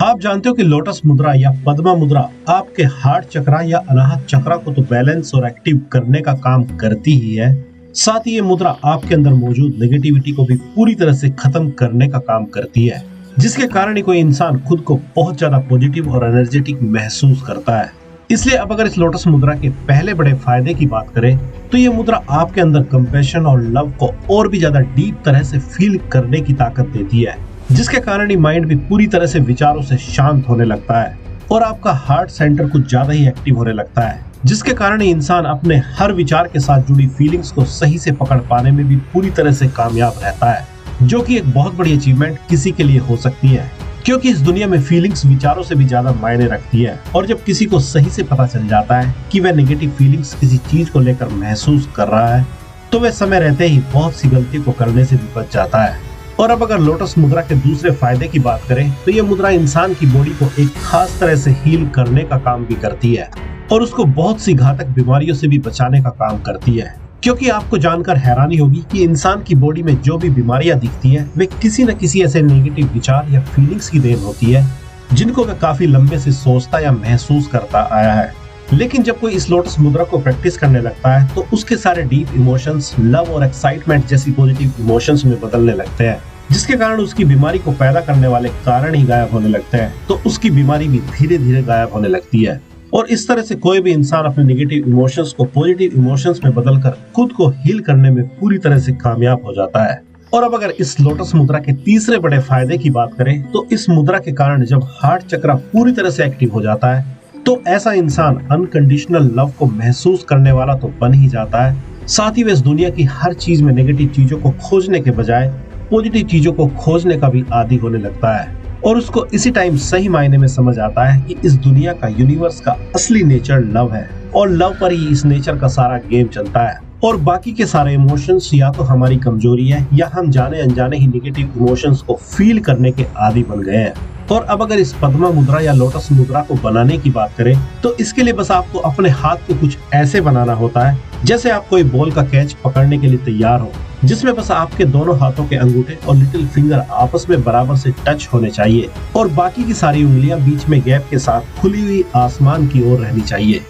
आप जानते हो कि लोटस मुद्रा या पद्मा मुद्रा आपके हार्ट चक्रा या अनाहत चक्रा को तो बैलेंस और एक्टिव करने का काम करती ही है, साथ ही ये मुद्रा आपके अंदर मौजूद नेगेटिविटी को भी पूरी तरह से खत्म करने का काम करती है, जिसके कारण ही कोई इंसान खुद को बहुत ज्यादा पॉजिटिव और एनर्जेटिक महसूस करता है। इसलिए अब अगर इस लोटस मुद्रा के पहले बड़े फायदे की बात करें तो ये मुद्रा आपके अंदर कंपैशन और लव को और भी ज्यादा डीप तरह से फील करने की ताकत देती है, जिसके कारण ही माइंड भी पूरी तरह से विचारों से शांत होने लगता है और आपका हार्ट सेंटर कुछ ज्यादा ही एक्टिव होने लगता है, जिसके कारण ही इंसान अपने हर विचार के साथ जुड़ी फीलिंग्स को सही से पकड़ पाने में भी पूरी तरह से कामयाब रहता है, जो कि एक बहुत बड़ी अचीवमेंट किसी के लिए हो सकती है, क्योंकि इस दुनिया में फीलिंग्स विचारों से भी ज्यादा मायने रखती है। और जब किसी को सही से पता चल जाता है कि वह नेगेटिव फीलिंग्स किसी चीज को लेकर महसूस कर रहा है तो वह समय रहते ही बहुत सी गलती को करने से भी बच जाता है। और अब अगर लोटस मुद्रा के दूसरे फायदे की बात करें तो ये मुद्रा इंसान की बॉडी को एक खास तरह से हील करने का काम भी करती है और उसको बहुत सी घातक बीमारियों से भी बचाने का काम करती है, क्योंकि आपको जानकर हैरानी होगी कि इंसान की बॉडी में जो भी बीमारियां दिखती हैं वे किसी न किसी ऐसे नेगेटिव विचार या फीलिंग्स की देन होती है जिनको वह काफी लंबे से सोचता या महसूस करता आया है। लेकिन जब कोई इस लोटस मुद्रा को प्रैक्टिस करने लगता है तो उसके सारे डीप इमोशंस, लव और एक्साइटमेंट जैसी पॉजिटिव इमोशंस में बदलने लगते हैं, जिसके कारण उसकी बीमारी को पैदा करने वाले कारण ही गायब होने लगते हैं, तो उसकी बीमारी भी धीरे धीरे गायब होने लगती है। और इस तरह से कोई भी इंसान अपने नेगेटिव इमोशंस को पॉजिटिव इमोशंस में बदलकर खुद को हील करने में पूरी तरह से कामयाब हो जाता है। और अब अगर इस लोटस मुद्रा के तीसरे बड़े फायदे की बात करें तो इस मुद्रा के कारण जब हार्ट चक्रा पूरी तरह से एक्टिव हो जाता है तो ऐसा इंसान अनकंडीशनल लव को महसूस करने वाला तो बन ही जाता है, साथ ही वह इस दुनिया की हर चीज में नेगेटिव चीजों को खोजने के बजाय पॉजिटिव चीजों को खोजने का भी आदी होने लगता है। और उसको इसी टाइम सही मायने में समझ आता है कि इस दुनिया का, यूनिवर्स का असली नेचर लव है और लव पर ही इस नेचर का सारा गेम चलता है और बाकी के सारे इमोशंस या तो हमारी कमजोरी है या हम जाने अनजाने ही नेगेटिव इमोशंस को फील करने के आदी बन गए हैं। और अब अगर इस पद्मा मुद्रा या लोटस मुद्रा को बनाने की बात करें तो इसके लिए बस आपको अपने हाथ को कुछ ऐसे बनाना होता है जैसे आप कोई बॉल का कैच पकड़ने के लिए तैयार हो, जिसमें बस आपके दोनों हाथों के अंगूठे और लिटिल फिंगर आपस में बराबर से टच होने चाहिए और बाकी की सारी उंगलियां बीच में गैप के साथ खुली हुई आसमान की ओर रहनी चाहिए।